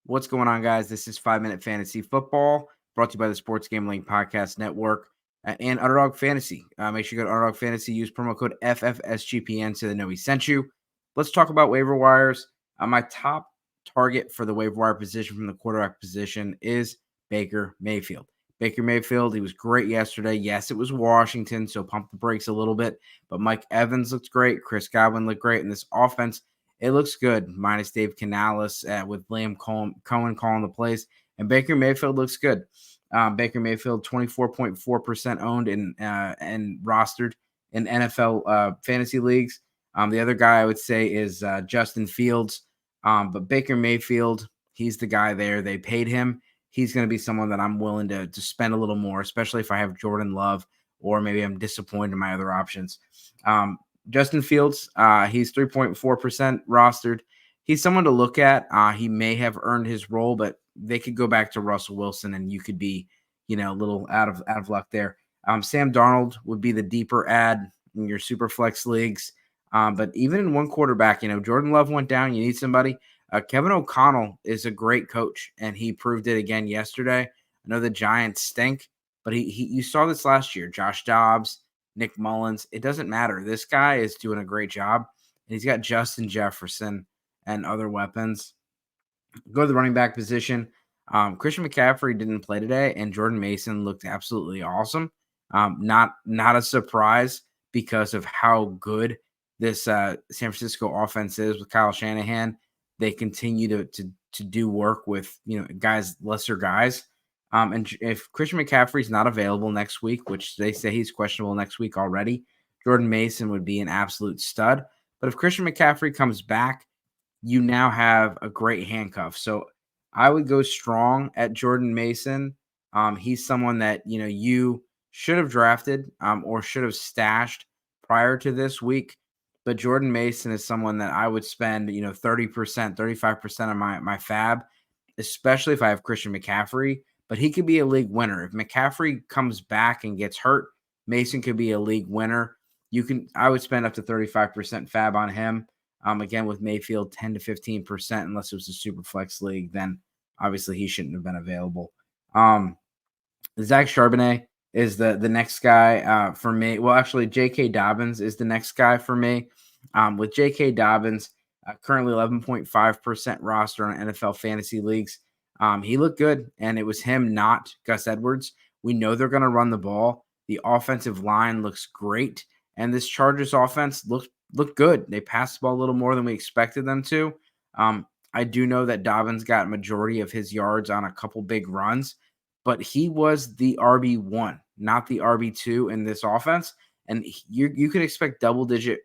What's going on, guys? This is 5 Minute Fantasy Football, brought to you by the Sports Gambling Podcast Network and Underdog Fantasy. Make sure you go to Underdog Fantasy, use promo code FFSGPN so they know we sent you. Let's talk about waiver wires. My top target for the waiver wire position from the quarterback position is Baker Mayfield. Baker Mayfield, he was great yesterday. Yes, it was Washington, so pump the brakes a little bit. But Mike Evans looked great. Chris Godwin looked great. And this offense, it looks good, minus Dave Canales with Liam Cohen calling the plays. And Baker Mayfield looks good. Baker Mayfield, 24.4% owned and rostered in NFL fantasy leagues. The other guy I would say is Justin Fields. But Baker Mayfield, he's the guy there. They paid him. He's going to be someone that I'm willing to spend a little more, especially if I have Jordan Love or maybe I'm disappointed in my other options. Justin Fields, he's 3.4% rostered. He's someone to look at. He may have earned his role, but they could go back to Russell Wilson and you could be, a little out of luck there. Sam Darnold would be the deeper add in your super flex leagues. But even in one quarterback, Jordan Love went down. You need somebody. Kevin O'Connell is a great coach, and he proved it again yesterday. I know the Giants stink, but you saw this last year. Josh Dobbs, Nick Mullins, it doesn't matter. This guy is doing a great job, and he's got Justin Jefferson and other weapons. Go to the running back position. Christian McCaffrey didn't play today, and Jordan Mason looked absolutely awesome. Not a surprise because of how good this San Francisco offense is with Kyle Shanahan. They continue to do work with lesser guys. And if Christian McCaffrey is not available next week, which they say he's questionable next week already, Jordan Mason would be an absolute stud. But if Christian McCaffrey comes back, you now have a great handcuff. So I would go strong at Jordan Mason. He's someone that you should have drafted or should have stashed prior to this week. But Jordan Mason is someone that I would spend, 30%, 35% of my FAAB, especially if I have Christian McCaffrey. But he could be a league winner. If McCaffrey comes back and gets hurt, Mason could be a league winner. I would spend up to 35% FAAB on him. Again, with Mayfield, 10 to 15%, unless it was a super flex league, then obviously he shouldn't have been available. Zack Charbonnet is the next guy for me. Well, actually, J.K. Dobbins is the next guy for me. With J.K. Dobbins, currently 11.5% roster on NFL fantasy leagues. He looked good, and it was him, not Gus Edwards. We know they're going to run the ball. The offensive line looks great, and this Chargers offense looked good. They passed the ball a little more than we expected them to. I do know that Dobbins got majority of his yards on a couple big runs, but he was the RB1, not the RB2 in this offense. And you could expect double digit,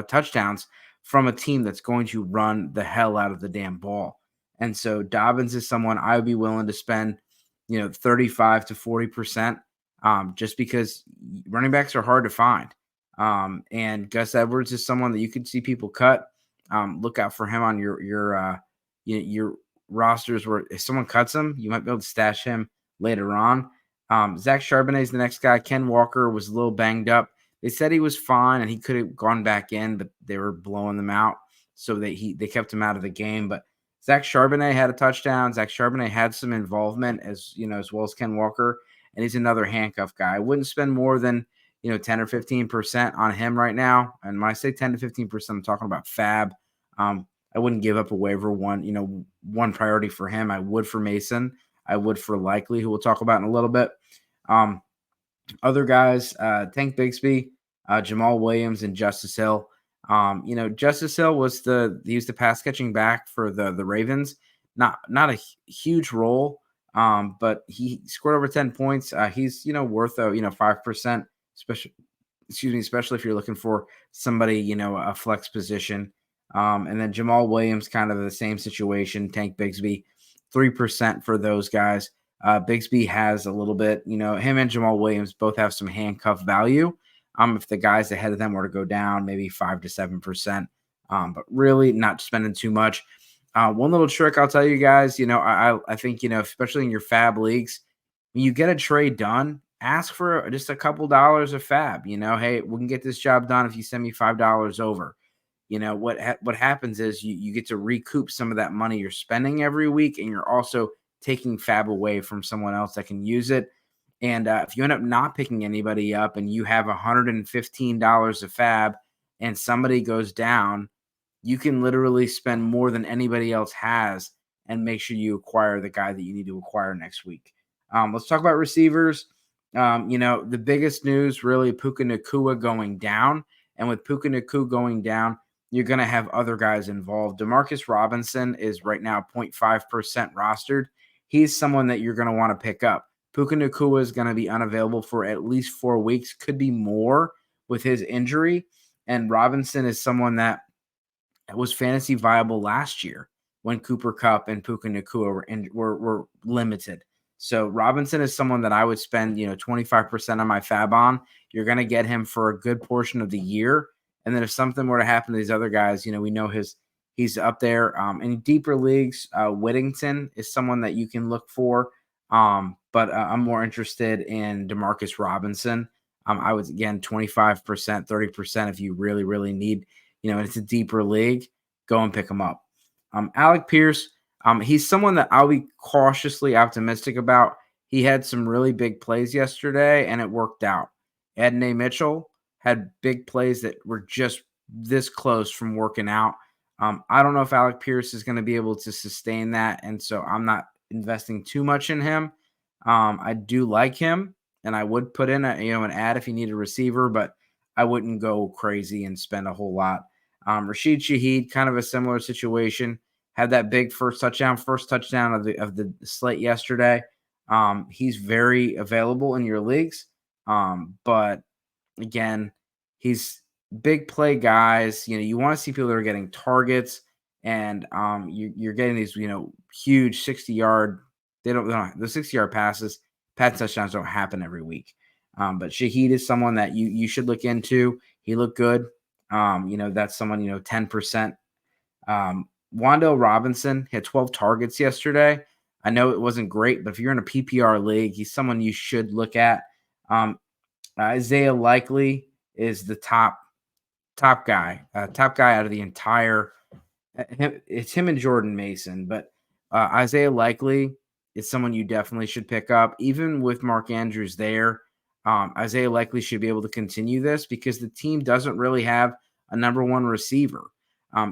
touchdowns from a team that's going to run the hell out of the damn ball. And so Dobbins is someone I would be willing to spend, 35 to 40%, just because running backs are hard to find. And Gus Edwards is someone that you could see people cut. Look out for him on your rosters where if someone cuts him, you might be able to stash him later on. Zach Charbonnet is the next guy. Ken Walker was a little banged up. They said he was fine and he could have gone back in, but they were blowing them out. So they kept him out of the game. But Zach Charbonnet had a touchdown. Zach Charbonnet had some involvement as well as Ken Walker. And he's another handcuff guy. I wouldn't spend more than 10 or 15% on him right now. And when I say 10 to 15%, I'm talking about FAAB. I wouldn't give up a waiver one priority for him. I would for Mason. I would for Likely, who we'll talk about in a little bit. Other guys, Tank Bigsby, Jamal Williams, and Justice Hill. Justice Hill was the pass catching back for the Ravens. Not a huge role, but he scored over 10 points. He's worth 5%, especially if you're looking for somebody a flex position. And then Jamal Williams, kind of the same situation. Tank Bigsby, 3% for those guys. Bigsby has a little bit, him and Jamal Williams both have some handcuff value. If the guys ahead of them were to go down, maybe 5 to 7%, but really not spending too much. One little trick I'll tell you guys, I think, especially in your FAAB leagues, when you get a trade done, ask for just a couple dollars of FAAB. Hey, we can get this job done if you send me $5 over. what happens is you get to recoup some of that money you're spending every week, and you're also taking FAAB away from someone else that can use it. And if you end up not picking anybody up and you have $115 of FAAB and somebody goes down, you can literally spend more than anybody else has and make sure you acquire the guy that you need to acquire next week. Let's talk about receivers. The biggest news really, Puka Nacua going down. And with Puka Nacua going down, you're going to have other guys involved. Demarcus Robinson is right now 0.5% rostered. He's someone that you're going to want to pick up. Puka Nacua is going to be unavailable for at least 4 weeks, could be more with his injury. And Robinson is someone that was fantasy viable last year when Cooper Kupp and Puka Nacua were limited. So Robinson is someone that I would spend 25% of my FAAB on. You're going to get him for a good portion of the year. And then if something were to happen to these other guys, we know he's up there. In deeper leagues, Whittington is someone that you can look for. But I'm more interested in Demarcus Robinson. I would, again, 25%, 30% if you really, really need, and it's a deeper league, go and pick him up. Alec Pierce, he's someone that I'll be cautiously optimistic about. He had some really big plays yesterday, and it worked out. Edney Mitchell had big plays that were just this close from working out. I don't know if Alec Pierce is going to be able to sustain that, and so I'm not investing too much in him. I do like him, and I would put in an ad if you need a receiver, but I wouldn't go crazy and spend a whole lot. Rashid Shaheed, kind of a similar situation, had that big first touchdown of the slate yesterday. He's very available in your leagues, but again, he's big play guys. You want to see people that are getting targets, and you're getting these huge 60-yard. They don't the 60-yard passes, pass touchdowns don't happen every week. But Shaheed is someone that you should look into. He looked good. That's someone, 10%. Wan'Dale Robinson had 12 targets yesterday. I know it wasn't great, but if you're in a PPR league, he's someone you should look at. Isaiah Likely is the top guy out of the entire. It's him and Jordan Mason, but Isaiah Likely is someone you definitely should pick up. Even with Mark Andrews there, Isaiah Likely should be able to continue this because the team doesn't really have a number one receiver.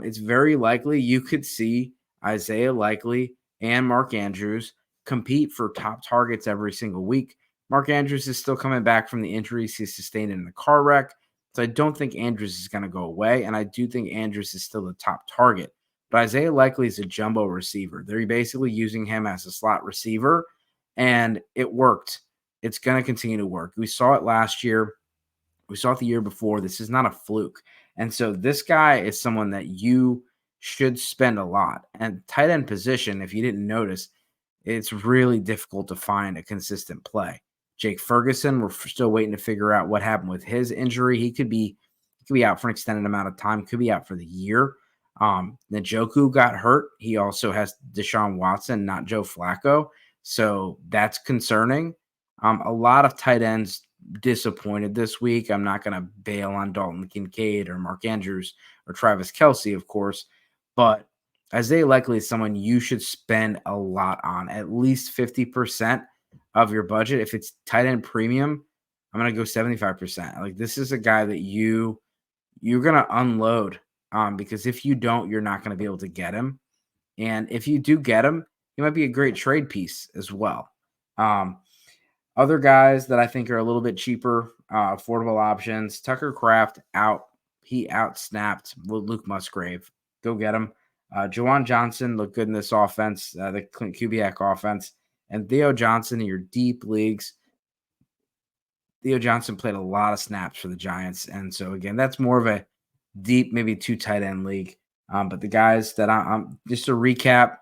It's very likely you could see Isaiah Likely and Mark Andrews compete for top targets every single week. Mark Andrews is still coming back from the injuries he sustained in the car wreck, so I don't think Andrews is going to go away, and I do think Andrews is still the top target. But Isaiah Likely is a jumbo receiver. They're basically using him as a slot receiver, and it worked. It's going to continue to work. We saw it last year. We saw it the year before. This is not a fluke. And so this guy is someone that you should spend a lot. And tight end position, if you didn't notice, it's really difficult to find a consistent play. Jake Ferguson, we're still waiting to figure out what happened with his injury. He could be out for an extended amount of time, could be out for the year. Njoku got hurt. He also has Deshaun Watson, not Joe Flacco. So that's concerning. A lot of tight ends disappointed this week. I'm not going to bail on Dalton Kincaid or Mark Andrews or Travis Kelce, of course, but Isaiah Likely is someone you should spend a lot on, at least 50% of your budget. If it's tight end premium, I'm going to go 75%. Like, this is a guy that you're going to unload because if you don't, you're not going to be able to get him. And if you do get him, he might be a great trade piece as well. Other guys that I think are a little bit cheaper, affordable options. Tucker Kraft out. He out-snapped Luke Musgrave. Go get him. Juwan Johnson looked good in this offense, the Clint Kubiak offense. And Theo Johnson in your deep leagues. Theo Johnson played a lot of snaps for the Giants. And so, again, that's more of a deep, maybe 2 tight end league. But the guys that I'm just to recap,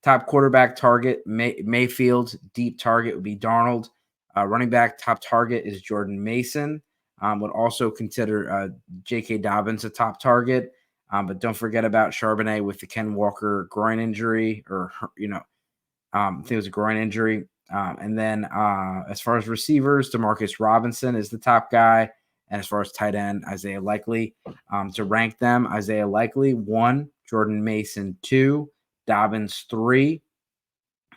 top quarterback target, Mayfield. Deep target would be Darnold. Running back top target is Jordan Mason. Would also consider J.K. Dobbins a top target. But don't forget about Charbonnet with the Ken Walker groin injury, I think it was a groin injury. And then as far as receivers, Demarcus Robinson is the top guy. And as far as tight end, Isaiah Likely, to rank them, Isaiah Likely 1, Jordan Mason 2, Dobbins 3,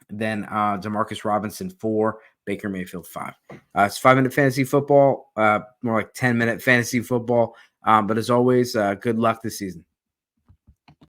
then Demarcus Robinson 4, Baker Mayfield 5. It's 5-minute fantasy football, more like 10-minute fantasy football. But as always, good luck this season.